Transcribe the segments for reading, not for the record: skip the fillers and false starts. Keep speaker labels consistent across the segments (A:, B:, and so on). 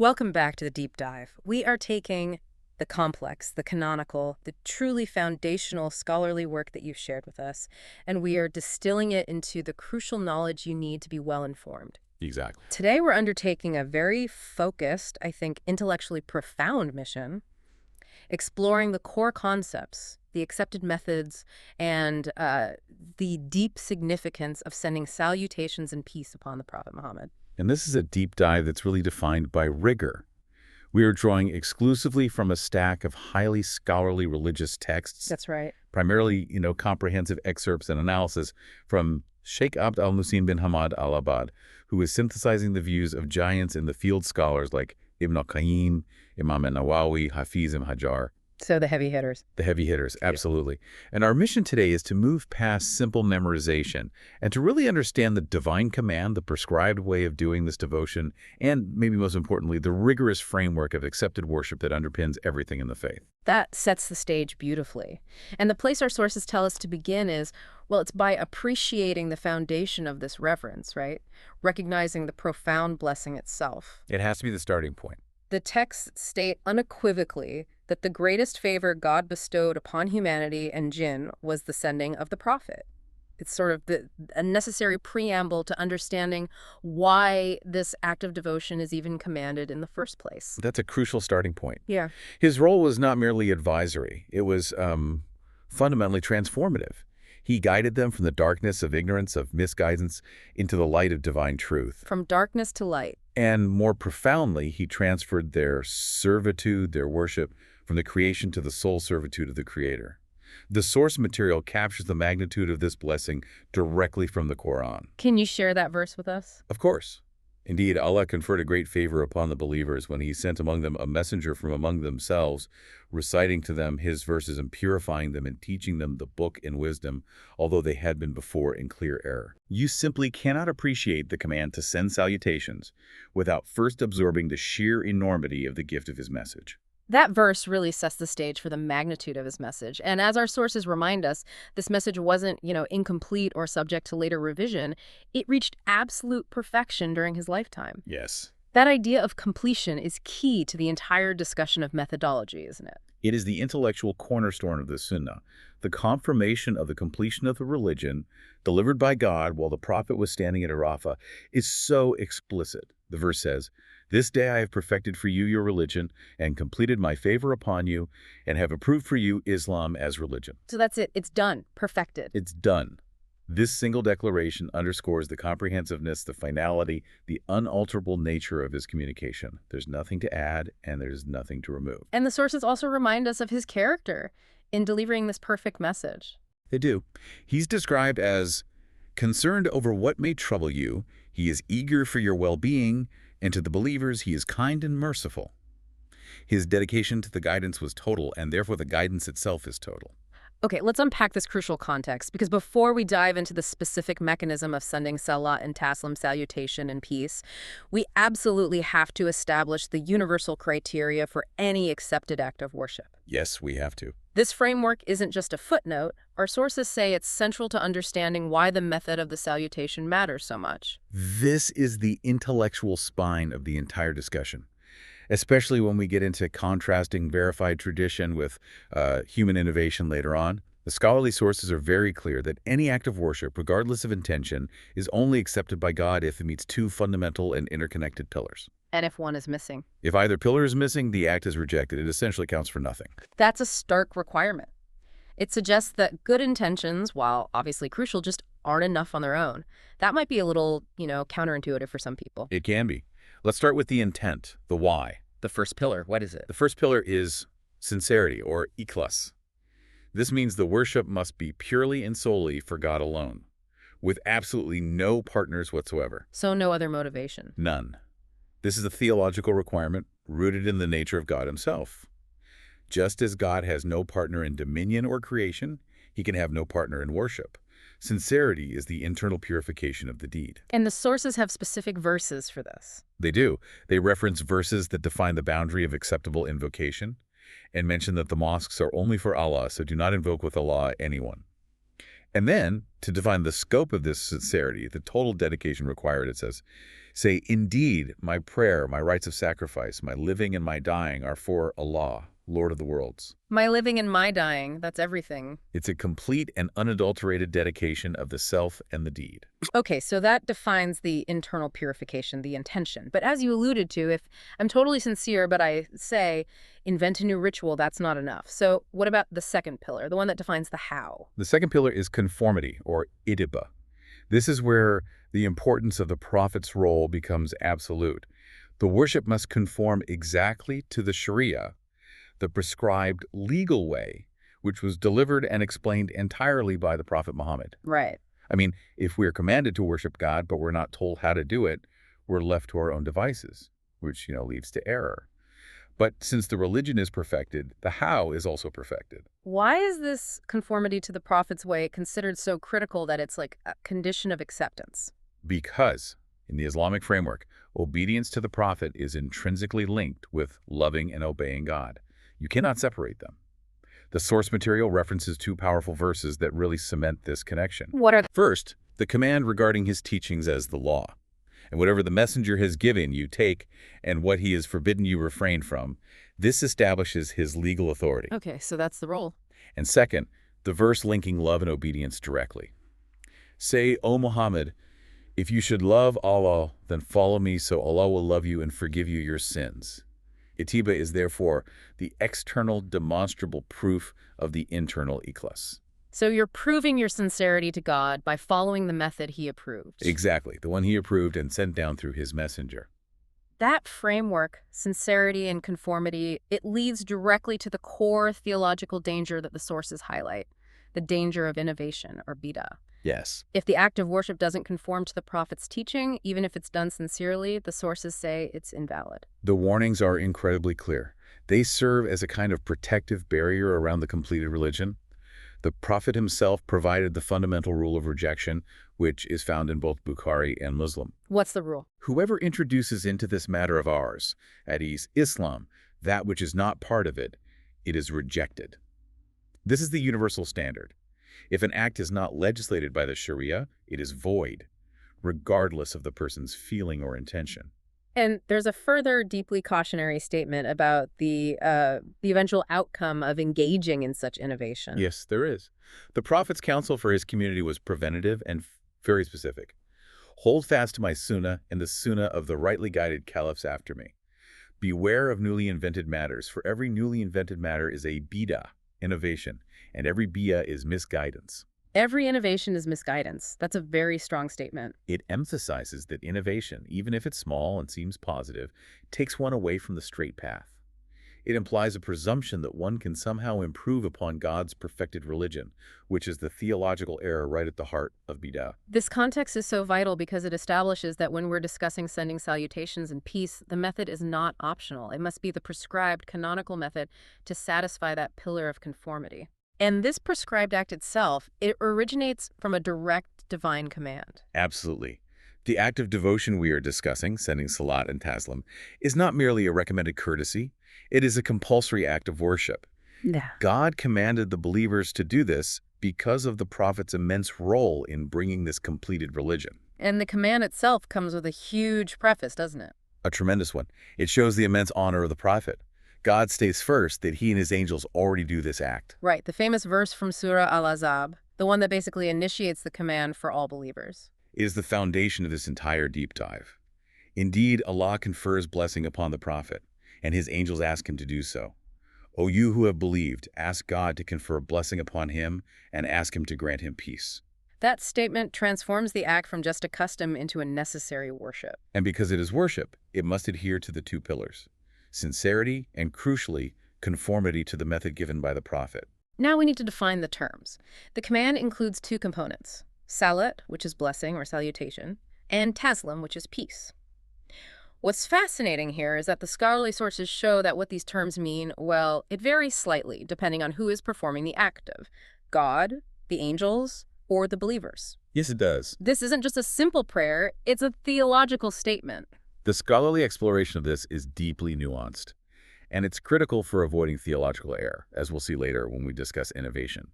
A: Welcome back to the deep dive. We are taking the complex, the canonical, the truly foundational scholarly work that you've shared with us, and we are distilling it into the crucial knowledge you need to be well informed.
B: Exactly.
A: Today we're undertaking a very focused, I think intellectually profound mission, exploring the core concepts, the accepted methods, and the deep significance of sending salutations and peace upon the Prophet Muhammad.
B: And this is a deep dive that's really defined by rigor. We are drawing exclusively from a stack of highly scholarly religious texts.
A: That's right.
B: Primarily, comprehensive excerpts and analysis from Sheikh Abd al-Musin bin Hamad al-Abad, who is synthesizing the views of giants in the field scholars like Ibn al-Qayyim, Imam al-Nawawi, Hafiz ibn Hajar.
A: So the heavy hitters.
B: The heavy hitters, absolutely. And our mission today is to move past simple memorization and to really understand the divine command, the prescribed way of doing this devotion, and maybe most importantly, the rigorous framework of accepted worship that underpins everything in the faith.
A: That sets the stage beautifully. And the place our sources tell us to begin is, well, it's by appreciating the foundation of this reverence, right? Recognizing the profound blessing itself.
B: It has to be the starting point.
A: The texts state unequivocally that the greatest favor God bestowed upon humanity and jinn was the sending of the prophet. It's sort of a necessary preamble to understanding why this act of devotion is even commanded in the first place.
B: That's a crucial starting point.
A: Yeah.
B: His role was not merely advisory. It was fundamentally transformative. He guided them from the darkness of ignorance, of misguidance, into the light of divine truth.
A: From darkness to light.
B: And more profoundly, he transferred their servitude, their worship, from the creation to the sole servitude of the Creator. The source material captures the magnitude of this blessing directly from the Quran.
A: Can you share that verse with us?
B: Of course. Indeed, Allah conferred a great favor upon the believers when he sent among them a messenger from among themselves, reciting to them his verses and purifying them and teaching them the book and wisdom, although they had been before in clear error. You simply cannot appreciate the command to send salutations without first absorbing the sheer enormity of the gift of his message.
A: That verse really sets the stage for the magnitude of his message. And as our sources remind us, this message wasn't, incomplete or subject to later revision. It reached absolute perfection during his lifetime.
B: Yes.
A: That idea of completion is key to the entire discussion of methodology, isn't it?
B: It is the intellectual cornerstone of the Sunnah, the confirmation of the completion of the religion delivered by God while the prophet was standing at Arafah is so explicit. The verse says, "This day I have perfected for you your religion and completed my favor upon you and have approved for you Islam as religion."
A: So that's it. It's done. Perfected.
B: It's done. This single declaration underscores the comprehensiveness, the finality, the unalterable nature of his communication. There's nothing to add and there's nothing to remove.
A: And the sources also remind us of his character in delivering this perfect message.
B: They do. He's described as concerned over what may trouble you. He is eager for your well-being, and to the believers he is kind and merciful. His dedication to the guidance was total, and therefore the guidance itself is total.
A: Okay, let's unpack this crucial context, because before we dive into the specific mechanism of sending salat and taslim, salutation and peace, we absolutely have to establish the universal criteria for any accepted act of worship.
B: Yes, we have to.
A: This framework isn't just a footnote. Our sources say it's central to understanding why the method of the salutation matters so much.
B: This is the intellectual spine of the entire discussion, especially when we get into contrasting verified tradition with human innovation later on. The scholarly sources are very clear that any act of worship, regardless of intention, is only accepted by God if it meets two fundamental and interconnected pillars.
A: And if one is missing?
B: If either pillar is missing, the act is rejected. It essentially counts for nothing.
A: That's a stark requirement. It suggests that good intentions, while obviously crucial, just aren't enough on their own. That might be a little, counterintuitive for some people.
B: It can be. Let's start with the intent, the why.
A: The first pillar, what is it?
B: The first pillar is sincerity, or ikhlas. This means the worship must be purely and solely for God alone, with absolutely no partners whatsoever.
A: So no other motivation?
B: None. This is a theological requirement rooted in the nature of God himself. Just as God has no partner in dominion or creation, he can have no partner in worship. Sincerity is the internal purification of the deed.
A: And the sources have specific verses for this.
B: They do. They reference verses that define the boundary of acceptable invocation and mention that the mosques are only for Allah, so do not invoke with Allah anyone. And then, to define the scope of this sincerity, the total dedication required, it says, say, indeed, my prayer, my rites of sacrifice, my living and my dying are for Allah, Lord of the worlds.
A: My living and my dying, that's everything.
B: It's a complete and unadulterated dedication of the self and the deed.
A: Okay, so that defines the internal purification, the intention. But as you alluded to, if I'm totally sincere, but I say, invent a new ritual, that's not enough. So what about the second pillar, the one that defines the how?
B: The second pillar is conformity, or ittiba. This is where the importance of the prophet's role becomes absolute. The worship must conform exactly to the Sharia, the prescribed legal way, which was delivered and explained entirely by the Prophet Muhammad.
A: Right.
B: I mean, if we're commanded to worship God, but we're not told how to do it, we're left to our own devices, which, leads to error. But since the religion is perfected, the how is also perfected.
A: Why is this conformity to the Prophet's way considered so critical that it's like a condition of acceptance?
B: Because, in the Islamic framework, obedience to the Prophet is intrinsically linked with loving and obeying God. You cannot separate them. The source material references two powerful verses that really cement this connection.
A: What are
B: First, the command regarding his teachings as the law. And whatever the messenger has given, you take, and what he has forbidden, you refrain from. This establishes his legal authority.
A: Okay, so that's the role.
B: And second, the verse linking love and obedience directly. Say, O Muhammad, if you should love Allah, then follow me, so Allah will love you and forgive you your sins. Ittiba is therefore the external demonstrable proof of the internal ikhlas.
A: So you're proving your sincerity to God by following the method he approved.
B: Exactly, the one he approved and sent down through his messenger.
A: That framework, sincerity and conformity, it leads directly to the core theological danger that the sources highlight, the danger of innovation, or bid'ah.
B: Yes.
A: If the act of worship doesn't conform to the Prophet's teaching, even if it's done sincerely, the sources say it's invalid.
B: The warnings are incredibly clear. They serve as a kind of protective barrier around the completed religion. The Prophet himself provided the fundamental rule of rejection, which is found in both Bukhari and Muslim.
A: What's the rule?
B: Whoever introduces into this matter of ours, that is, Islam, that which is not part of it, it is rejected. This is the universal standard. If an act is not legislated by the Sharia, it is void, regardless of the person's feeling or intention.
A: And there's a further deeply cautionary statement about the eventual outcome of engaging in such innovation.
B: Yes, there is. The Prophet's counsel for his community was preventative and very specific. Hold fast to my sunnah and the sunnah of the rightly guided caliphs after me. Beware of newly invented matters, for every newly invented matter is a bid'ah, innovation, and every bid'ah is misguidance.
A: Every innovation is misguidance. That's a very strong statement.
B: It emphasizes that innovation, even if it's small and seems positive, takes one away from the straight path. It implies a presumption that one can somehow improve upon God's perfected religion, which is the theological error right at the heart of bid'ah.
A: This context is so vital because it establishes that when we're discussing sending salutations and peace, the method is not optional. It must be the prescribed canonical method to satisfy that pillar of conformity. And this prescribed act itself, it originates from a direct divine command.
B: Absolutely. The act of devotion we are discussing, sending salat and taslim, is not merely a recommended courtesy. It is a compulsory act of worship.
A: Yeah.
B: God commanded the believers to do this because of the Prophet's immense role in bringing this completed religion.
A: And the command itself comes with a huge preface, doesn't it?
B: A tremendous one. It shows the immense honor of the Prophet. God states first that he and his angels already do this act.
A: Right, the famous verse from Surah Al-Ahzab, the one that basically initiates the command for all believers.
B: It is the foundation of this entire deep dive. Indeed, Allah confers blessing upon the Prophet, and his angels ask him to do so. O you who have believed, ask God to confer a blessing upon him and ask him to grant him peace.
A: That statement transforms the act from just a custom into a necessary worship.
B: And because it is worship, it must adhere to the two pillars: sincerity and, crucially, conformity to the method given by the Prophet.
A: Now we need to define the terms. The command includes two components: salat, which is blessing or salutation, and taslim, which is peace. What's fascinating here is that the scholarly sources show that what these terms mean, well, it varies slightly depending on who is performing the act of: God, the angels, or the believers.
B: Yes, it does.
A: This isn't just a simple prayer, it's a theological statement.
B: The scholarly exploration of this is deeply nuanced. and it's critical for avoiding theological error, as we'll see later when we discuss innovation.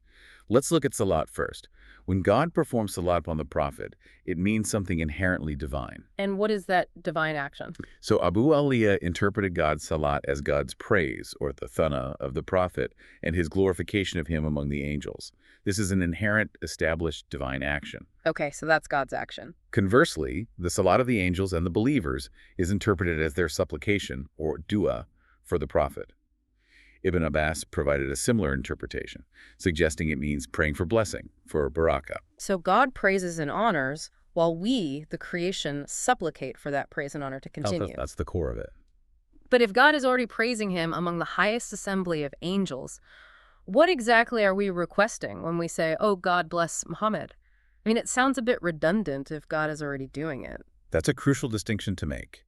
B: Let's look at Salat first. When God performs Salat upon the Prophet, it means something inherently divine.
A: And what is that divine action?
B: So Abu Aliyah interpreted God's Salat as God's praise, or the thana, of the Prophet and his glorification of him among the angels. This is an inherent, established divine action.
A: Okay, so that's God's action.
B: Conversely, the Salat of the angels and the believers is interpreted as their supplication, or dua, for the Prophet. Ibn Abbas provided a similar interpretation, suggesting it means praying for blessing, for barakah.
A: So God praises and honors, while we, the creation, supplicate for that praise and honor to continue.
B: That's the core of it.
A: But if God is already praising him among the highest assembly of angels, what exactly are we requesting when we say, oh, God bless Muhammad? I mean, it sounds a bit redundant if God is already doing it.
B: That's a crucial distinction to make.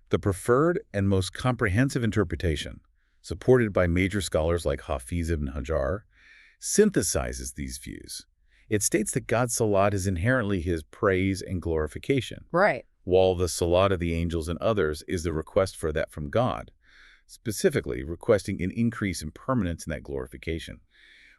B: The preferred and most comprehensive interpretation, supported by major scholars like Hafiz ibn Hajar, synthesizes these views. It states that God's salat is inherently his praise and glorification.
A: Right.
B: While the salat of the angels and others is the request for that from God, specifically requesting an increase in permanence in that glorification.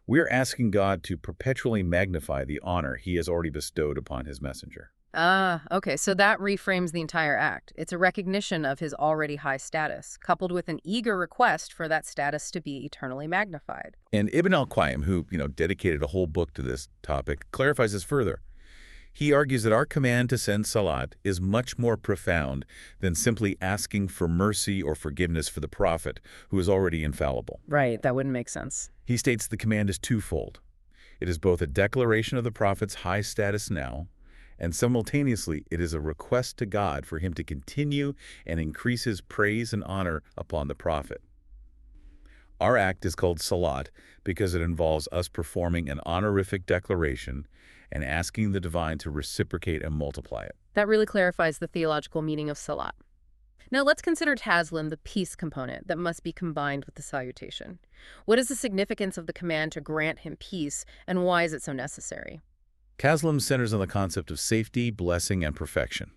B: We're asking God to perpetually magnify the honor he has already bestowed upon his messenger.
A: Okay, so that reframes the entire act. It's a recognition of his already high status, coupled with an eager request for that status to be eternally magnified.
B: And Ibn al-Qayyim, who, dedicated a whole book to this topic, clarifies this further. He argues that our command to send salat is much more profound than simply asking for mercy or forgiveness for the Prophet, who is already infallible.
A: Right, that wouldn't make sense.
B: He states the command is twofold. It is both a declaration of the Prophet's high status now, and simultaneously it is a request to God for him to continue and increase his praise and honor upon the Prophet. Our act is called salat because it involves us performing an honorific declaration and asking the divine to reciprocate and multiply it.
A: That really clarifies the theological meaning of salat. Now let's consider taslim, the peace component that must be combined with the salutation. What is the significance of the command to grant him peace, and why is it so necessary?
B: Taslim centers on the concept of safety, blessing, and perfection.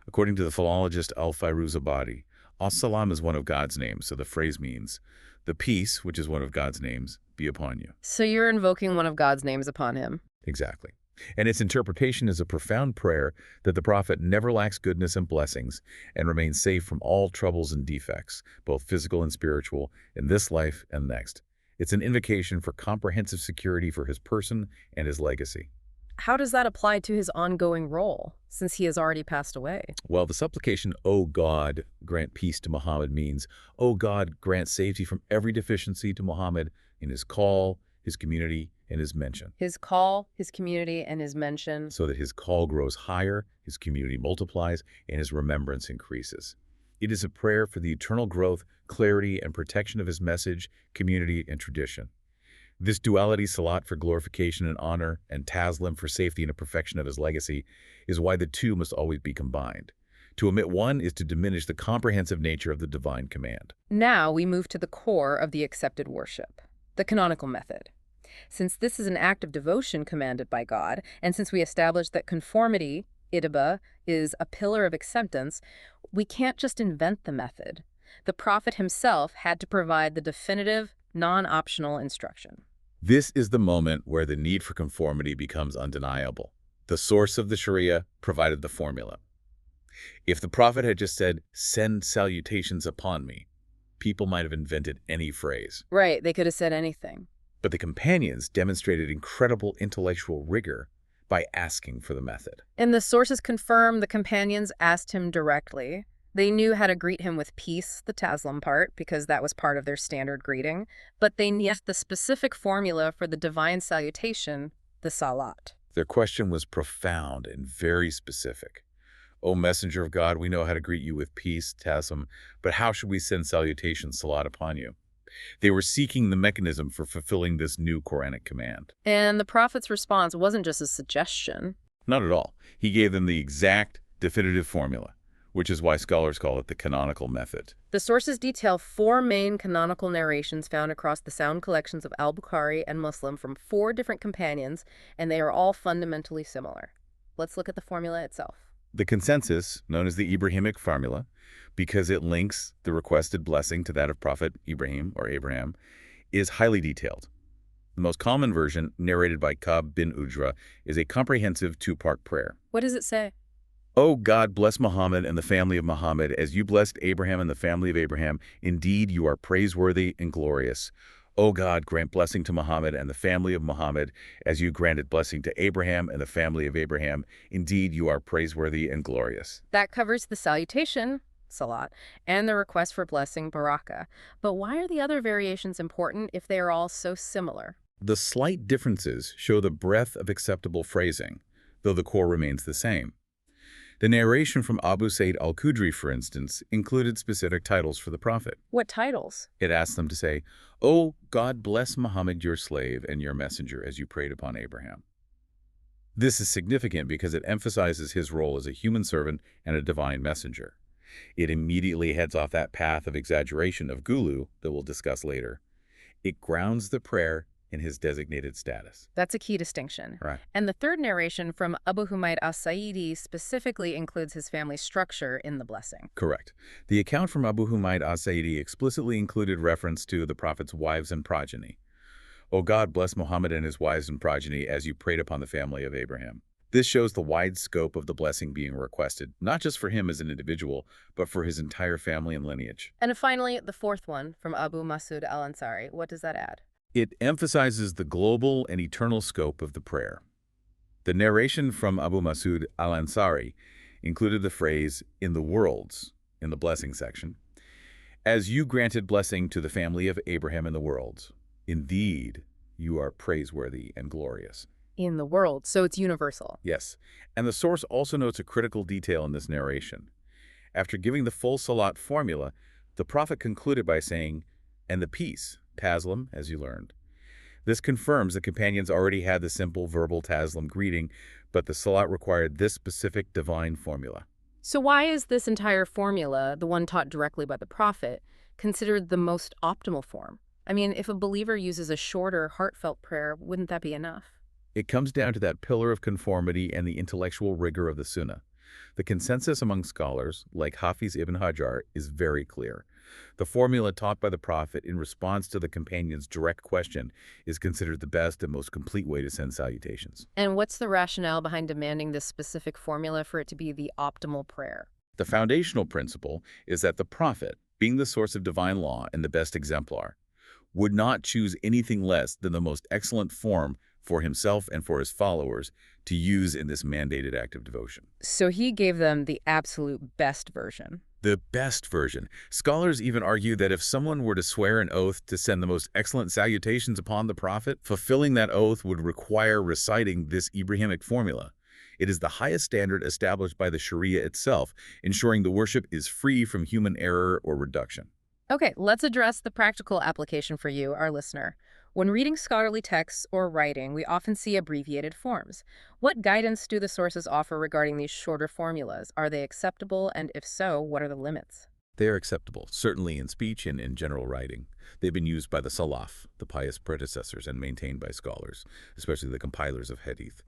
B: According to the philologist Al-Fairuzabadi, As-Salam is one of God's names, so the phrase means, the peace, which is one of God's names, be upon you.
A: So you're invoking one of God's names upon him.
B: Exactly. And its interpretation is a profound prayer that the Prophet never lacks goodness and blessings and remains safe from all troubles and defects, both physical and spiritual, in this life and next. It's an invocation for comprehensive security for his person and his legacy.
A: How does that apply to his ongoing role, since he has already passed away?
B: Well, the supplication, O God, grant peace to Muhammad, means, O God, grant safety from every deficiency to Muhammad in his call, his community, and his mention.
A: His call, his community, and his mention.
B: So that his call grows higher, his community multiplies, and his remembrance increases. It is a prayer for the eternal growth, clarity, and protection of his message, community, and tradition. This duality, salat for glorification and honor, and taslim for safety and perfection of his legacy, is why the two must always be combined. To omit one is to diminish the comprehensive nature of the divine command.
A: Now we move to the core of the accepted worship, the canonical method. Since this is an act of devotion commanded by God, and since we established that conformity, ittiba, is a pillar of acceptance, we can't just invent the method. The Prophet himself had to provide the definitive, non-optional instruction.
B: This is the moment where the need for conformity becomes undeniable. The source of the Sharia provided the formula. If the Prophet had just said, send salutations upon me, people might have invented any phrase.
A: Right, they could have said anything.
B: But the companions demonstrated incredible intellectual rigor by asking for the method.
A: And the sources confirm the companions asked him directly. They knew how to greet him with peace, the taslim part, because that was part of their standard greeting, but they needed the specific formula for the divine salutation, the salat.
B: Their question was profound and very specific. O Messenger of God, we know how to greet you with peace, taslim, but how should we send salutation, salat, upon you? They were seeking the mechanism for fulfilling this new Quranic command.
A: And the Prophet's response wasn't just a suggestion.
B: Not at all. He gave them the exact, definitive formula, which is why scholars call it the canonical method.
A: The sources detail 4 main canonical narrations found across the sound collections of al-Bukhari and Muslim from 4 different companions, and they are all fundamentally similar. Let's look at the formula itself.
B: The consensus, known as the Ibrahimic formula, because it links the requested blessing to that of Prophet Ibrahim or Abraham, is highly detailed. The most common version, narrated by Ka'b bin Ujra, is a comprehensive two-part prayer.
A: What does it say?
B: O God, bless Muhammad and the family of Muhammad as you blessed Abraham and the family of Abraham. Indeed, you are praiseworthy and glorious. O God, grant blessing to Muhammad and the family of Muhammad as you granted blessing to Abraham and the family of Abraham. Indeed, you are praiseworthy and glorious.
A: That covers the salutation, Salat, and the request for blessing, Baraka. But why are the other variations important if they are all so similar?
B: The slight differences show the breadth of acceptable phrasing, though the core remains the same. The narration from Abu Sa'id al-Khudri, for instance, included specific titles for the Prophet.
A: What titles?
B: It asked them to say, "O God, bless Muhammad, your slave, and your messenger, as you prayed upon Abraham." This is significant because it emphasizes his role as a human servant and a divine messenger. It immediately heads off that path of exaggeration of Gulu that we'll discuss later. It grounds the prayer in his designated status.
A: That's a key distinction.
B: Right.
A: And the third narration from Abu Humayd as-Sa'idi specifically includes his family structure in the blessing.
B: Correct. The account from Abu Humayd as-Sa'idi explicitly included reference to the Prophet's wives and progeny. O God, bless Muhammad and his wives and progeny as you prayed upon the family of Abraham. This shows the wide scope of the blessing being requested, not just for him as an individual, but for his entire family and lineage.
A: And finally, the fourth one from Abu Masud al-Ansari. What does that add?
B: It emphasizes the global and eternal scope of the prayer. The narration from Abu Masud al-Ansari included the phrase, in the worlds, in the blessing section, as you granted blessing to the family of Abraham in the worlds. Indeed, you are praiseworthy and glorious.
A: In the world, so it's universal.
B: Yes, and the source also notes a critical detail in this narration. After giving the full Salat formula, the Prophet concluded by saying, and the peace, Taslim, as you learned. This confirms the companions already had the simple verbal Taslim greeting, but the Salat required this specific divine formula.
A: So why is this entire formula, the one taught directly by the Prophet, considered the most optimal form? I mean, if a believer uses a shorter, heartfelt prayer, wouldn't that be enough?
B: It comes down to that pillar of conformity and the intellectual rigor of the Sunnah. The consensus among scholars, like Hafiz ibn Hajar, is very clear. The formula taught by the Prophet in response to the companion's direct question is considered the best and most complete way to send salutations.
A: And what's the rationale behind demanding this specific formula for it to be the optimal prayer?
B: The foundational principle is that the Prophet, being the source of divine law and the best exemplar, would not choose anything less than the most excellent form for himself and for his followers to use in this mandated act of devotion.
A: So he gave them the absolute best version.
B: The best version. Scholars even argue that if someone were to swear an oath to send the most excellent salutations upon the Prophet, fulfilling that oath would require reciting this Ibrahimic formula. It is the highest standard established by the Sharia itself, ensuring the worship is free from human error or reduction.
A: Okay, let's address the practical application for you, our listener. When reading scholarly texts or writing, we often see abbreviated forms. What guidance do the sources offer regarding these shorter formulas? Are they acceptable, and if so, what are the limits?
B: They are acceptable, certainly in speech and in general writing. They've been used by the Salaf, the pious predecessors, and maintained by scholars, especially the compilers of Hadith.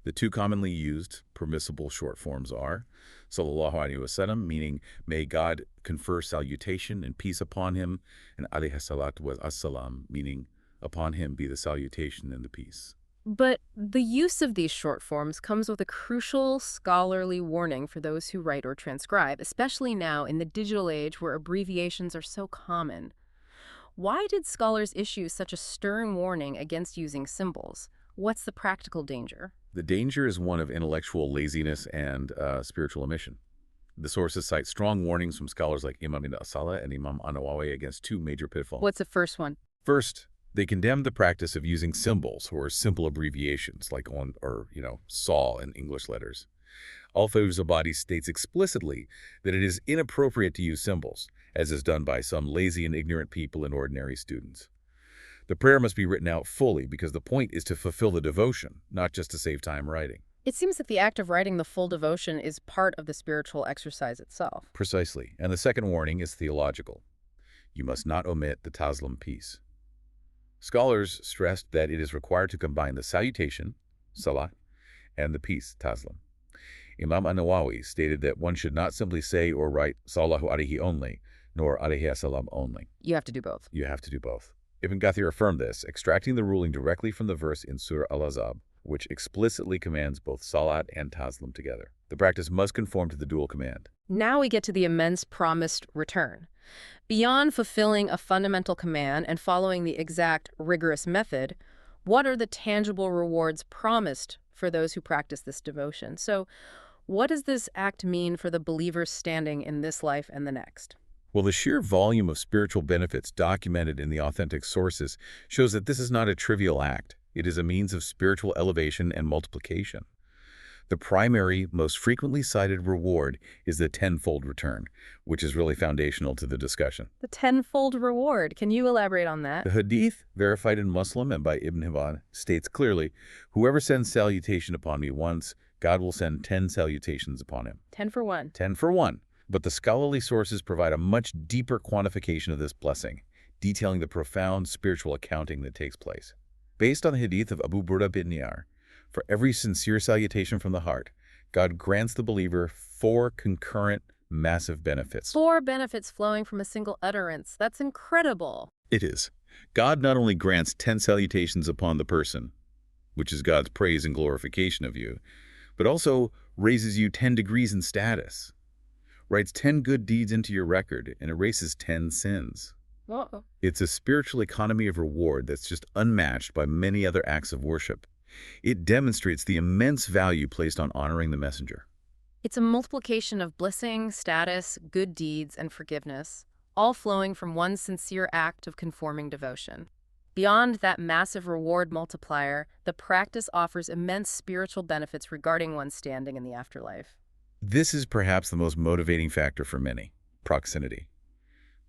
B: The two commonly used, permissible short forms are Sallallahu Alaihi Wasallam, meaning may God confer salutation and peace upon him, and Alayhi Salatu was As-Salam, meaning upon him be the salutation and the peace.
A: But the use of these short forms comes with a crucial scholarly warning for those who write or transcribe, especially now in the digital age where abbreviations are so common. Why did scholars issue such a stern warning against using symbols? What's the practical danger?
B: The danger is one of intellectual laziness and spiritual omission. The sources cite strong warnings from scholars like Imam Ibn Asala and Imam An-Nawawi against two major pitfalls.
A: What's the first one?
B: First, they condemn the practice of using symbols or simple abbreviations like SAW in English letters. Al-Fawzabadi states explicitly that it is inappropriate to use symbols, as is done by some lazy and ignorant people and ordinary students. The prayer must be written out fully because the point is to fulfill the devotion, not just to save time writing.
A: It seems that the act of writing the full devotion is part of the spiritual exercise itself.
B: Precisely. And the second warning is theological. You must not omit the Taslim piece. Scholars stressed that it is required to combine the salutation, Salat, and the peace, Taslim. Imam an-Nawawi stated that one should not simply say or write Sallahu Alaihi only, nor Alaihi Salam only.
A: You have to do both.
B: You have to do both. Ibn Kathir affirmed this, extracting the ruling directly from the verse in Surah Al-Ahzab, which explicitly commands both Salat and Taslim together. The practice must conform to the dual command.
A: Now we get to the immense promised return. Beyond fulfilling a fundamental command and following the exact, rigorous method, what are the tangible rewards promised for those who practice this devotion? So, what does this act mean for the believer's standing in this life and the next?
B: Well, the sheer volume of spiritual benefits documented in the authentic sources shows that this is not a trivial act. It is a means of spiritual elevation and multiplication. The primary, most frequently cited reward is the tenfold return, which is really foundational to the discussion.
A: The tenfold reward. Can you elaborate on that?
B: The hadith, verified in Muslim and by Ibn Hibban, states clearly, "Whoever sends salutation upon me once, God will send 10 salutations upon him."
A: 10 for 1.
B: 10 for 1. But the scholarly sources provide a much deeper quantification of this blessing, detailing the profound spiritual accounting that takes place. Based on the hadith of Abu Burda bin Niyar, for every sincere salutation from the heart, God grants the believer 4 concurrent, massive benefits.
A: 4 benefits flowing from a single utterance. That's incredible.
B: It is. God not only grants 10 salutations upon the person, which is God's praise and glorification of you, but also raises you 10 degrees in status, writes 10 good deeds into your record, and erases 10 sins.
A: Uh-oh.
B: It's a spiritual economy of reward that's just unmatched by many other acts of worship. It demonstrates the immense value placed on honoring the messenger.
A: It's a multiplication of blessing, status, good deeds, and forgiveness, all flowing from one sincere act of conforming devotion. Beyond that massive reward multiplier, the practice offers immense spiritual benefits regarding one's standing in the afterlife.
B: This is perhaps the most motivating factor for many: proximity.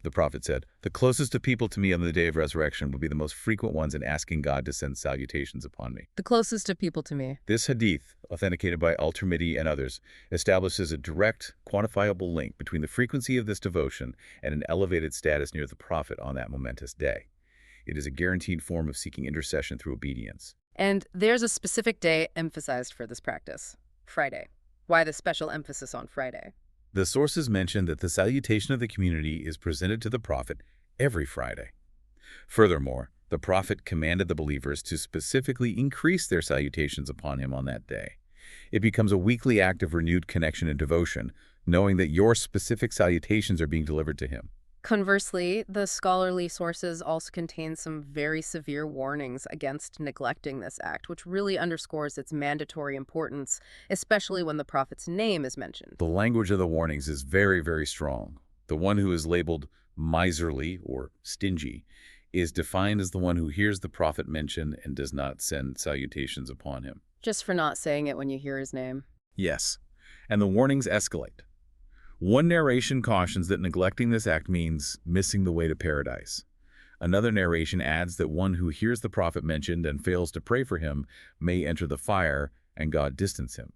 B: The Prophet said, "The closest of people to me on the day of resurrection will be the most frequent ones in asking God to send salutations upon me."
A: The closest of people to me.
B: This hadith, authenticated by Al-Tirmidhi and others, establishes a direct, quantifiable link between the frequency of this devotion and an elevated status near the Prophet on that momentous day. It is a guaranteed form of seeking intercession through obedience.
A: And there's a specific day emphasized for this practice: Friday. Why the special emphasis on Friday?
B: The sources mention that the salutation of the community is presented to the Prophet every Friday. Furthermore, the Prophet commanded the believers to specifically increase their salutations upon him on that day. It becomes a weekly act of renewed connection and devotion, knowing that your specific salutations are being delivered to him.
A: Conversely, the scholarly sources also contain some very severe warnings against neglecting this act, which really underscores its mandatory importance, especially when the Prophet's name is mentioned.
B: The language of the warnings is very, very strong. The one who is labeled miserly or stingy is defined as the one who hears the Prophet mentioned and does not send salutations upon him.
A: Just for not saying it when you hear his name.
B: Yes, and the warnings escalate. One narration cautions that neglecting this act means missing the way to paradise. Another narration adds that one who hears the Prophet mentioned and fails to pray for him may enter the fire and God distance him.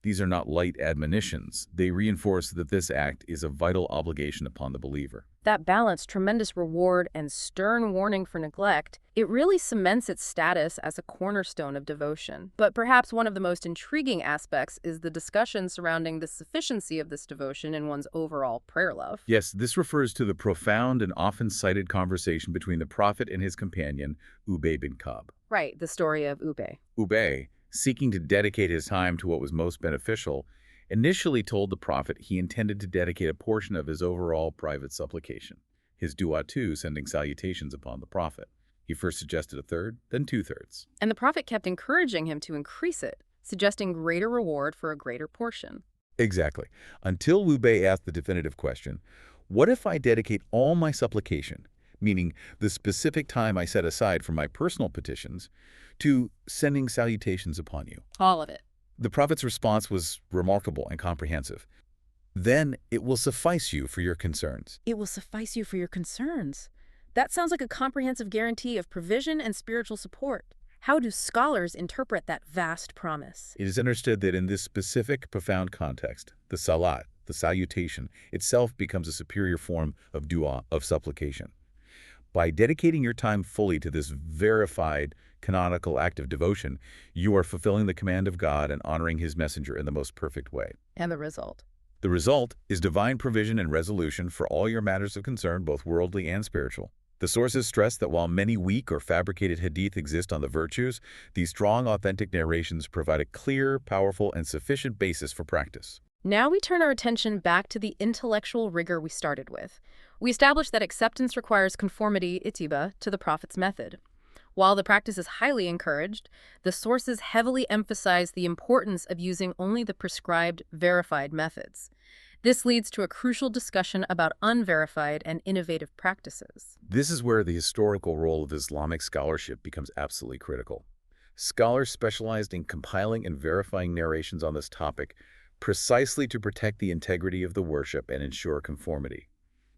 B: These are not light admonitions. They reinforce that this act is a vital obligation upon the believer.
A: That balance, tremendous reward and stern warning for neglect, it really cements its status as a cornerstone of devotion. But perhaps one of the most intriguing aspects is the discussion surrounding the sufficiency of this devotion in one's overall prayer life.
B: Yes, this refers to the profound and often cited conversation between the Prophet and his companion, Ubay bin Ka'b.
A: Right, the story of Ubay.
B: Ubay, seeking to dedicate his time to what was most beneficial, initially told the Prophet he intended to dedicate a portion of his overall private supplication, his dua too, sending salutations upon the Prophet. He first suggested a third, then 2/3.
A: And the Prophet kept encouraging him to increase it, suggesting greater reward for a greater portion.
B: Exactly. Until Ubay asked the definitive question, what if I dedicate all my supplication, meaning the specific time I set aside for my personal petitions, to sending salutations upon you?
A: All of it.
B: The Prophet's response was remarkable and comprehensive. Then it will suffice you for your concerns.
A: It will suffice you for your concerns. That sounds like a comprehensive guarantee of provision and spiritual support. How do scholars interpret that vast promise?
B: It is understood that in this specific, profound context, the salat, the salutation, itself becomes a superior form of dua, of supplication. By dedicating your time fully to this verified, canonical act of devotion, you are fulfilling the command of God and honoring his messenger in the most perfect way.
A: And the result?
B: The result is divine provision and resolution for all your matters of concern, both worldly and spiritual. The sources stress that while many weak or fabricated hadith exist on the virtues, these strong, authentic narrations provide a clear, powerful, and sufficient basis for practice.
A: Now we turn our attention back to the intellectual rigor we started with. We established that acceptance requires conformity, itiba, to the Prophet's method. While the practice is highly encouraged, the sources heavily emphasize the importance of using only the prescribed, verified methods. This leads to a crucial discussion about unverified and innovative practices.
B: This is where the historical role of Islamic scholarship becomes absolutely critical. Scholars specialized in compiling and verifying narrations on this topic precisely to protect the integrity of the worship and ensure conformity.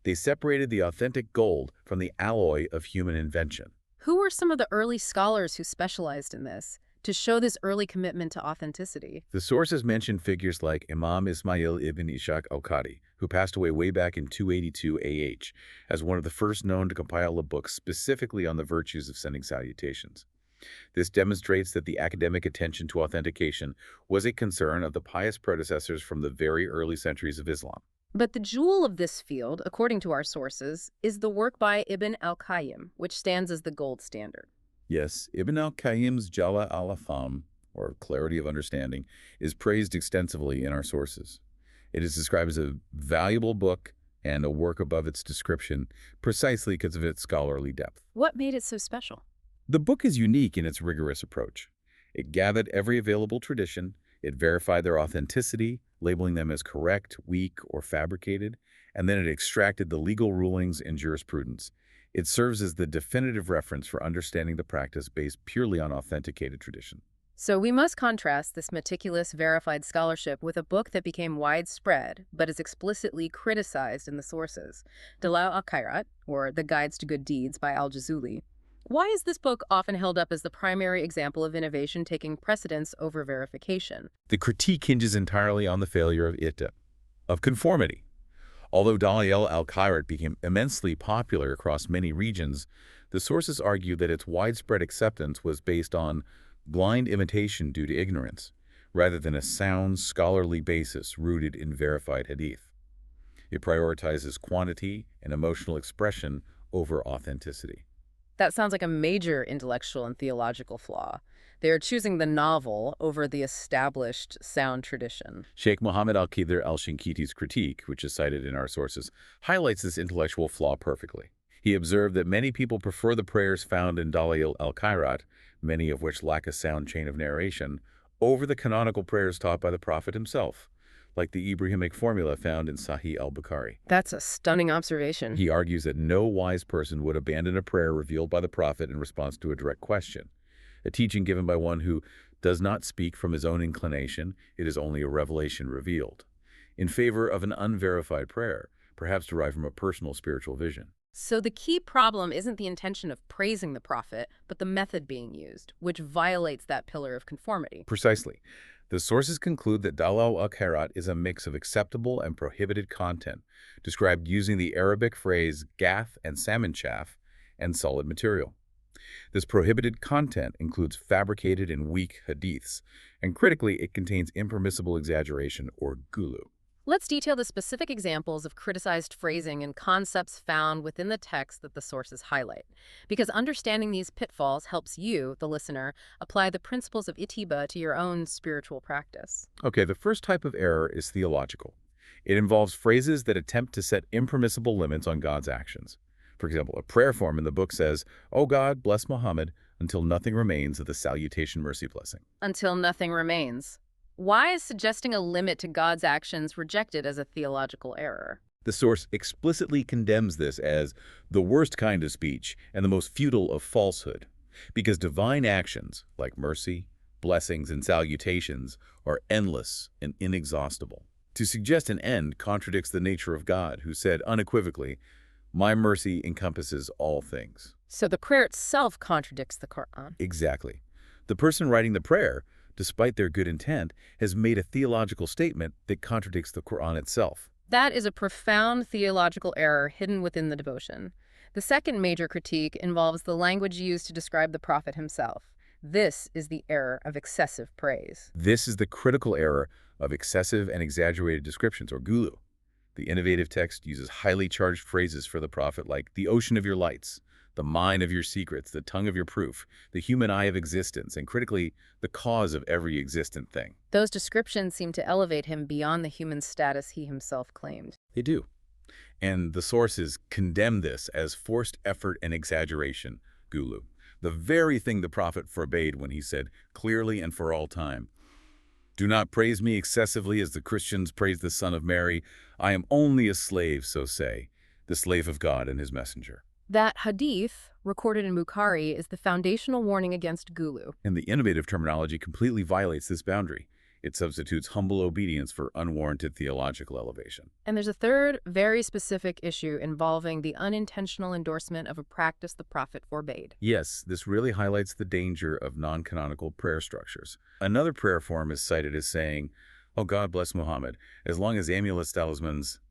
B: They separated the authentic gold from the alloy of human invention.
A: Who were some of the early scholars who specialized in this to show this early commitment to authenticity?
B: The sources mention figures like Imam Ismail ibn Ishaq al-Qadi, who passed away way back in 282 AH, as one of the first known to compile a book specifically on the virtues of sending salutations. This demonstrates that the academic attention to authentication was a concern of the pious predecessors from the very early centuries of Islam.
A: But the jewel of this field, according to our sources, is the work by Ibn al-Qayyim, which stands as the gold standard.
B: Yes, Ibn al-Qayyim's Jala al-Afham, or clarity of understanding, is praised extensively in our sources. It is described as a valuable book and a work above its description precisely because of its scholarly depth.
A: What made it so special?
B: The book is unique in its rigorous approach. It gathered every available tradition, it verified their authenticity, labeling them as correct, weak, or fabricated, and then it extracted the legal rulings and jurisprudence. It serves as the definitive reference for understanding the practice based purely on authenticated tradition.
A: So we must contrast this meticulous, verified scholarship with a book that became widespread, but is explicitly criticized in the sources, Dalal al-Khairat, or The Guides to Good Deeds by al-Jazuli. Why is this book often held up as the primary example of innovation taking precedence over verification?
B: The critique hinges entirely on the failure of conformity. Although Dalal al-Khairat became immensely popular across many regions, the sources argue that its widespread acceptance was based on blind imitation due to ignorance, rather than a sound scholarly basis rooted in verified hadith. It prioritizes quantity and emotional expression over authenticity.
A: That sounds like a major intellectual and theological flaw. They are choosing the novel over the established sound tradition.
B: Sheikh Muhammad al-Qidr al-Shinkiti's critique, which is cited in our sources, highlights this intellectual flaw perfectly. He observed that many people prefer the prayers found in Dalal al-Khairat, many of which lack a sound chain of narration, over the canonical prayers taught by the Prophet himself, like the Ibrahimic formula found in Sahih al-Bukhari.
A: That's a stunning observation.
B: He argues that no wise person would abandon a prayer revealed by the Prophet in response to a direct question. A teaching given by one who does not speak from his own inclination, it is only a revelation revealed, in favor of an unverified prayer, perhaps derived from a personal spiritual vision.
A: So the key problem isn't the intention of praising the Prophet, but the method being used, which violates that pillar of conformity.
B: Precisely. The sources conclude that Dalal al-Khairat is a mix of acceptable and prohibited content, described using the Arabic phrase gath and salmon chaff, and solid material. This prohibited content includes fabricated and weak hadiths, and critically, it contains impermissible exaggeration or gulu.
A: Let's detail the specific examples of criticized phrasing and concepts found within the text that the sources highlight, because understanding these pitfalls helps you, the listener, apply the principles of itiba to your own spiritual practice.
B: Okay, the first type of error is theological. It involves phrases that attempt to set impermissible limits on God's actions. For example, a prayer form in the book says, "O God, bless Muhammad until nothing remains of the salutation mercy blessing."
A: Until nothing remains. Why is suggesting a limit to God's actions rejected as a theological error?
B: The source explicitly condemns this as the worst kind of speech and the most futile of falsehood, because divine actions, like mercy, blessings, and salutations, are endless and inexhaustible. To suggest an end contradicts the nature of God, who said unequivocally, "My mercy encompasses all things."
A: So the prayer itself contradicts the Quran.
B: Exactly. The person writing the prayer, despite their good intent, has made a theological statement that contradicts the Quran itself.
A: That is a profound theological error hidden within the devotion. The second major critique involves the language used to describe the prophet himself. This is the error of excessive praise.
B: This is the critical error of excessive and exaggerated descriptions, or gulu. The innovative text uses highly charged phrases for the prophet like the ocean of your lights, the mine of your secrets, the tongue of your proof, the human eye of existence, and critically, the cause of every existent thing.
A: Those descriptions seem to elevate him beyond the human status he himself claimed.
B: They do. And the sources condemn this as forced effort and exaggeration, gulu, the very thing the prophet forbade when he said, clearly and for all time, "Do not praise me excessively as the Christians praise the Son of Mary. I am only a slave, so say, the slave of God and his messenger."
A: That hadith, recorded in Bukhari, is the foundational warning against gulu.
B: And the innovative terminology completely violates this boundary. It substitutes humble obedience for unwarranted theological elevation.
A: And there's a third, very specific issue involving the unintentional endorsement of a practice the prophet forbade.
B: Yes, this really highlights the danger of non-canonical prayer structures. Another prayer form is cited as saying, "Oh, God bless Muhammad, as long as amulets, talismans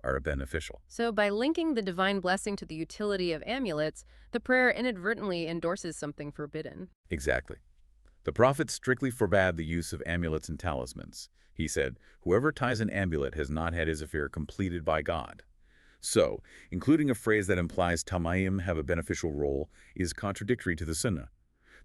B: are beneficial."
A: So by linking the divine blessing to the utility of amulets, the prayer inadvertently endorses something forbidden.
B: Exactly. The prophet strictly forbade the use of amulets and talismans. He said, "Whoever ties an amulet has not had his affair completed by God." So, including a phrase that implies tamayim have a beneficial role is contradictory to the sunnah.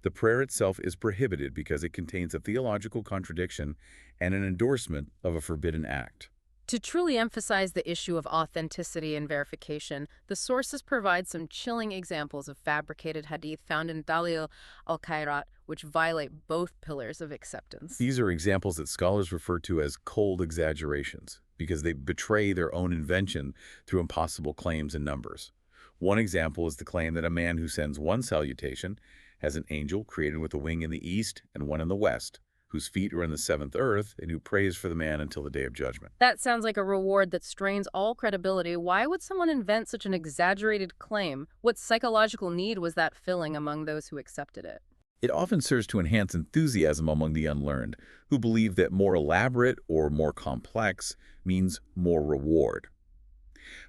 B: The prayer itself is prohibited because it contains a theological contradiction and an endorsement of a forbidden act.
A: To truly emphasize the issue of authenticity and verification, the sources provide some chilling examples of fabricated hadith found in Dalil al-Khairat, which violate both pillars of acceptance.
B: These are examples that scholars refer to as cold exaggerations because they betray their own invention through impossible claims and numbers. One example is the claim that a man who sends one salutation has an angel created with a wing in the east and one in the west, whose feet are in the seventh earth, and who prays for the man until the day of judgment.
A: That sounds like a reward that strains all credibility. Why would someone invent such an exaggerated claim? What psychological need was that filling among those who accepted it?
B: It often serves to enhance enthusiasm among the unlearned, who believe that more elaborate or more complex means more reward.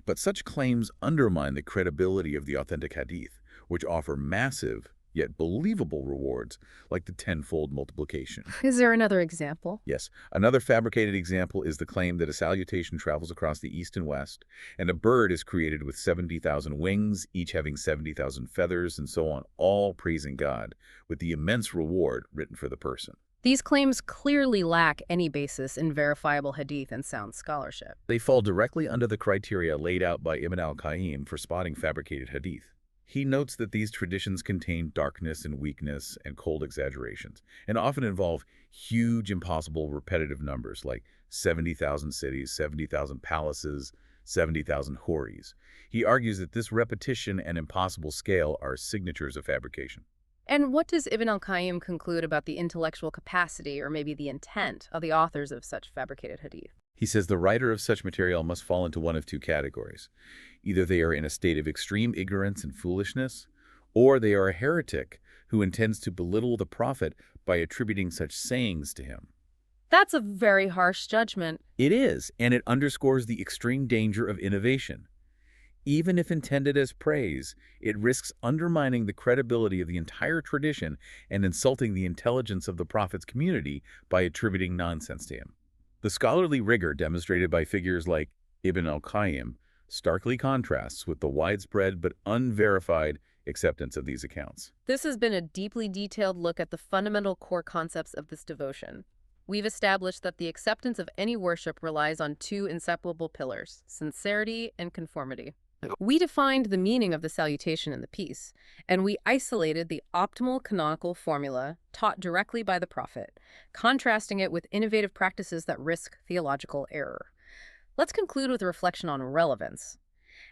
B: But such claims undermine the credibility of the authentic hadith, which offer massive, yet believable rewards, like the tenfold multiplication.
A: Is there another example?
B: Yes, another fabricated example is the claim that a salutation travels across the east and west, and a bird is created with 70,000 wings, each having 70,000 feathers, and so on, all praising God, with the immense reward written for the person.
A: These claims clearly lack any basis in verifiable hadith and sound scholarship.
B: They fall directly under the criteria laid out by Ibn al-Qayyim for spotting fabricated hadith. He notes that these traditions contain darkness and weakness and cold exaggerations, and often involve huge, impossible, repetitive numbers like 70,000 cities, 70,000 palaces, 70,000 houris. He argues that this repetition and impossible scale are signatures of fabrication.
A: And what does Ibn al-Qayyim conclude about the intellectual capacity, or maybe the intent, of the authors of such fabricated hadith?
B: He says the writer of such material must fall into one of two categories. Either they are in a state of extreme ignorance and foolishness, or they are a heretic who intends to belittle the prophet by attributing such sayings to him.
A: That's a very harsh judgment.
B: It is, and it underscores the extreme danger of innovation. Even if intended as praise, it risks undermining the credibility of the entire tradition and insulting the intelligence of the prophet's community by attributing nonsense to him. The scholarly rigor demonstrated by figures like Ibn al-Qayyim starkly contrasts with the widespread but unverified acceptance of these accounts.
A: This has been a deeply detailed look at the fundamental core concepts of this devotion. We've established that the acceptance of any worship relies on two inseparable pillars: sincerity and conformity. We defined the meaning of the salutation in the piece, and we isolated the optimal canonical formula taught directly by the prophet, contrasting it with innovative practices that risk theological error. Let's conclude with a reflection on relevance.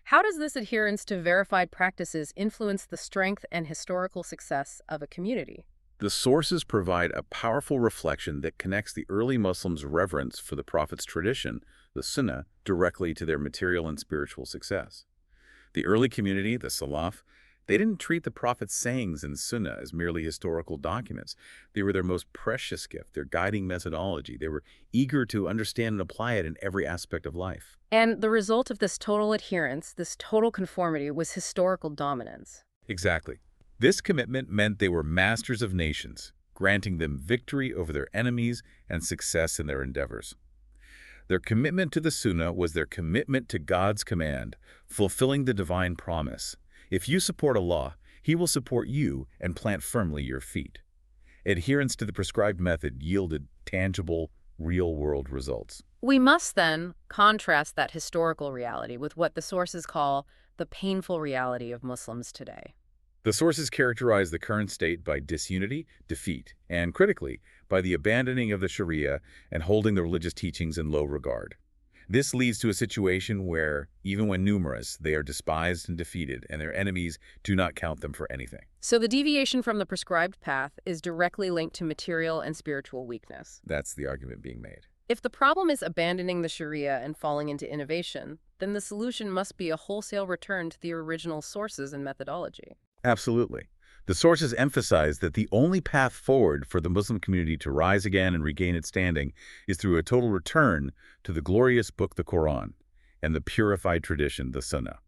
A: How does this adherence to verified practices influence the strength and historical success of a community?
B: The sources provide a powerful reflection that connects the early Muslims' reverence for the prophet's tradition, the sunnah, directly to their material and spiritual success. The early community, the salaf, They didn't treat the prophet's sayings and sunnah as merely historical documents. They were their most precious gift, their guiding methodology. They were eager to understand and apply it in every aspect of life.
A: And the result of this total adherence, this total conformity, was historical dominance.
B: Exactly. This commitment meant they were masters of nations, granting them victory over their enemies and success in their endeavors. Their commitment to the Sunnah was their commitment to God's command, fulfilling the divine promise. If you support Allah, He will support you and plant firmly your feet. Adherence to the prescribed method yielded tangible, real-world results.
A: We must then contrast that historical reality with what the sources call the painful reality of Muslims today.
B: The sources characterize the current state by disunity, defeat, and, critically, by the abandoning of the Sharia and holding the religious teachings in low regard. This leads to a situation where, even when numerous, they are despised and defeated, and their enemies do not count them for anything.
A: So the deviation from the prescribed path is directly linked to material and spiritual weakness.
B: That's the argument being made.
A: If the problem is abandoning the Sharia and falling into innovation, then the solution must be a wholesale return to the original sources and methodology.
B: Absolutely. The sources emphasize that the only path forward for the Muslim community to rise again and regain its standing is through a total return to the glorious book, the Quran, and the purified tradition, the Sunnah.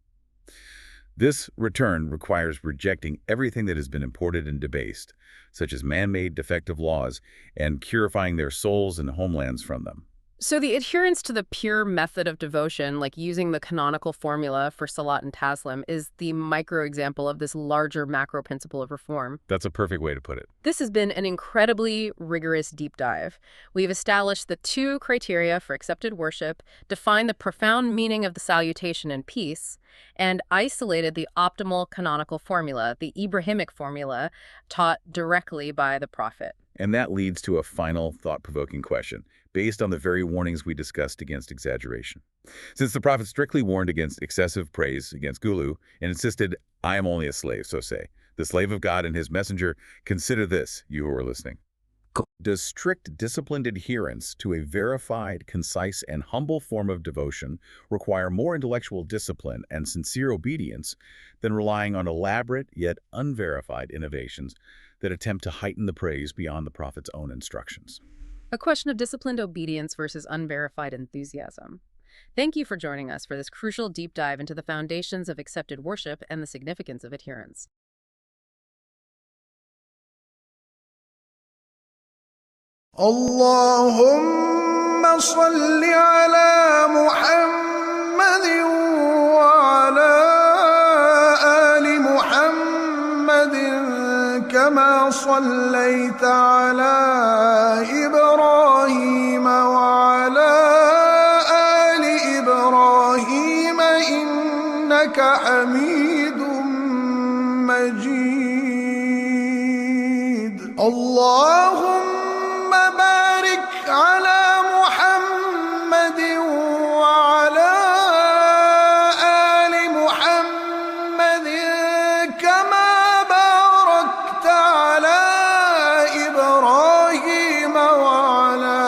B: This return requires rejecting everything that has been imported and debased, such as man-made defective laws, and purifying their souls and homelands from them.
A: So the adherence to the pure method of devotion, like using the canonical formula for Salat and Taslim, is the micro-example of this larger macro principle of reform.
B: That's a perfect way to put it.
A: This has been an incredibly rigorous deep dive. We've established the 2 criteria for accepted worship, defined the profound meaning of the salutation and peace, and isolated the optimal canonical formula, the Ibrahimic formula, taught directly by the Prophet.
B: And that leads to a final thought-provoking question, based on the very warnings we discussed against exaggeration. Since the Prophet strictly warned against excessive praise, against gulu, and insisted, "I am only a slave, so say, the slave of God and his messenger, consider this, you who are listening." Does strict, disciplined adherence to a verified, concise, and humble form of devotion require more intellectual discipline and sincere obedience than relying on elaborate yet unverified innovations that attempt to heighten the praise beyond the Prophet's own instructions?
A: A question of disciplined obedience versus unverified enthusiasm. Thank you for joining us for this crucial deep dive into the foundations of accepted worship and the significance of adherence.
C: اللهم صل على محمد وعلى آل محمد كما صليت على إبراهيم وعلى آل إبراهيم إنك حميد مجيد. اللهم بارك على محمد وعلى آل محمد كما باركت على إبراهيم وعلى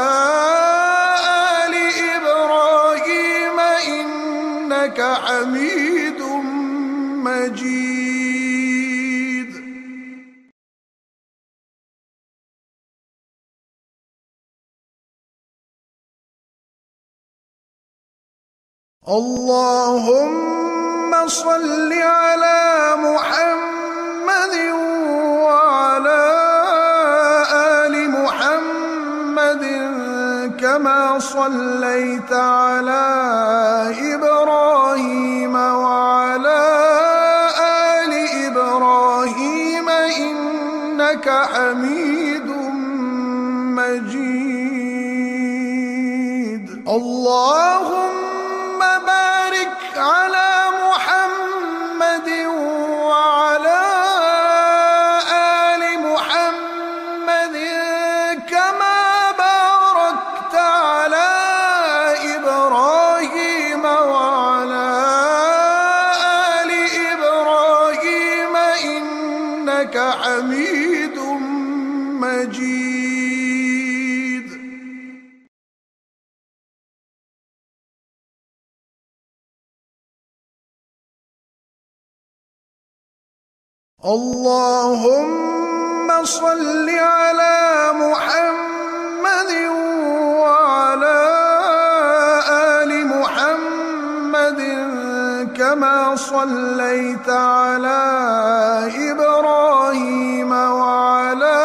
C: آل إبراهيم إنك حميد مجيد. اللهم صل على محمد وعلى آل محمد كما صليت على إبراهيم وعلى آل إبراهيم إنك حميد مجيد. اللهم بارك على محمد وعلى آل محمد كما باركت على إبراهيم وعلى آل إبراهيم إنك حميد مجيد. اللهم صل على محمد وعلى آل محمد كما صليت على إبراهيم وعلى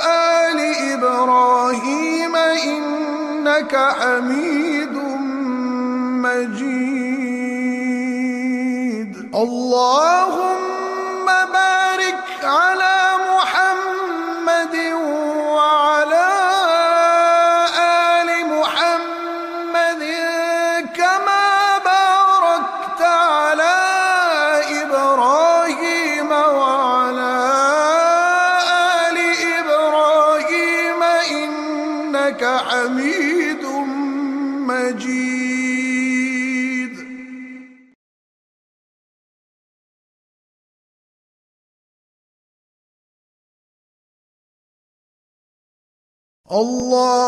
C: آل إبراهيم إنك حميد مجيد. اللهم بارك على محمد وعلى آل محمد كما باركت على إبراهيم وعلى آل إبراهيم إنك حميد مجيد.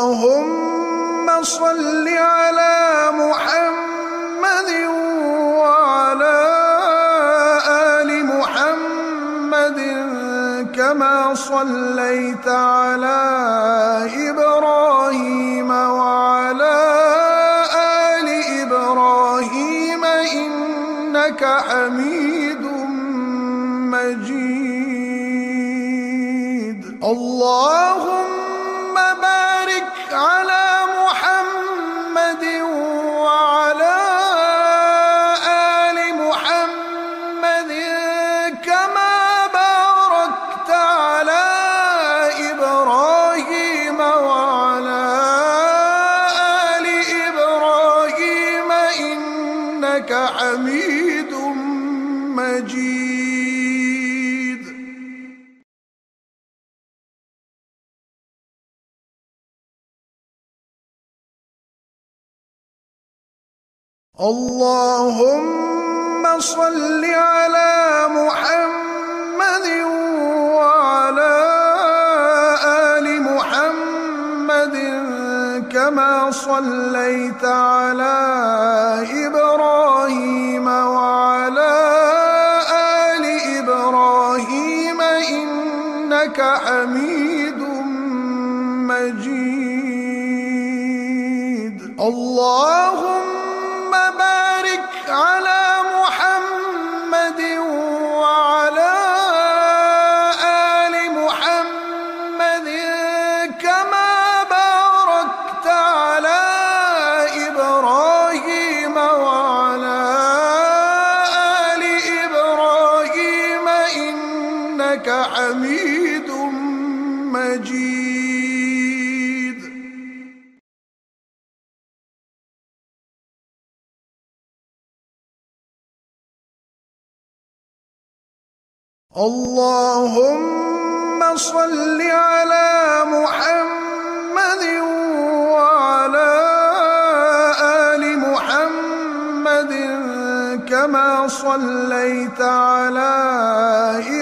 C: اللهم صل على محمد وعلى آل محمد كما صليت على إبراهيم وعلى آل إبراهيم إنك حميد مجيد. اللهم بارك على محمد وعلى آل محمد كما باركت على إبراهيم وعلى آل إبراهيم إنك حميد مجيد. اللهم صل على محمد وعلى آل محمد كما صليت على إبراهيم وعلى آل إبراهيم إنك حميد مجيد. اللهم بارك على محمد وعلى آل محمد كما باركت على إبراهيم وعلى آل إبراهيم إنك حميد مجيد. اللهم صل على محمد وعلى آل محمد كما صليت على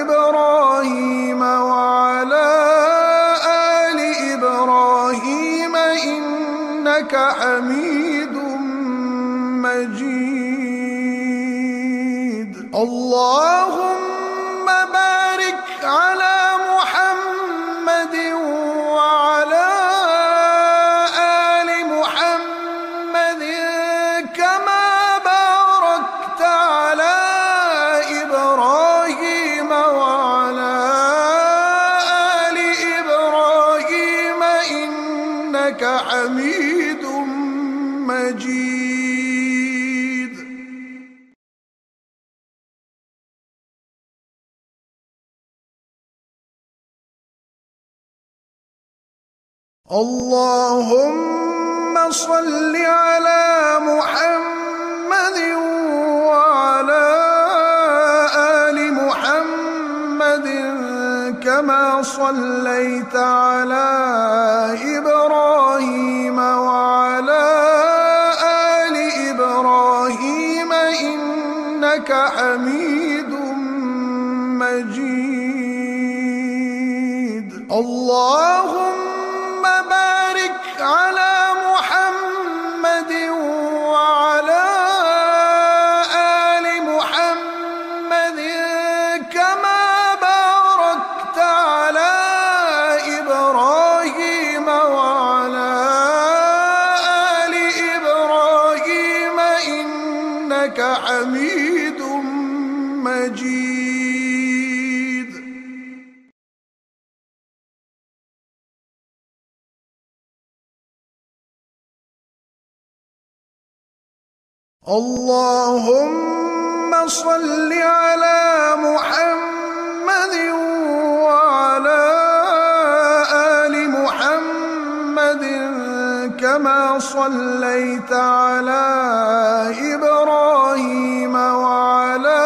C: إبراهيم وعلى آل إبراهيم إنك حميد مجيد. اللهم بارك على محمد وعلى آل محمد كما باركت على إبراهيم وعلى آل إبراهيم إنك حميد مجيد. اللهم صل على محمد وعلى آل محمد كما صليت على إبراهيم وعلى آل إبراهيم إنك حميد مجيد. اللهم بارك على محمد وعلى آل محمد كما اللهم صل على محمد وعلى آل محمد كما صليت على إبراهيم وعلى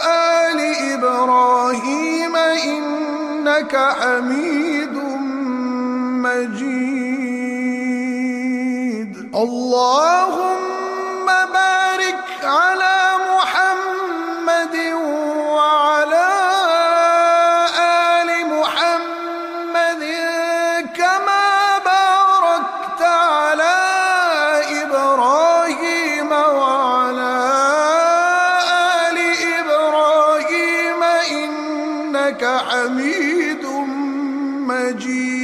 C: آل إبراهيم إنك حميد مجيد. اللهم بارك على محمد وعلى آل محمد كما باركت على إبراهيم وعلى آل إبراهيم إنك حميد مجيد.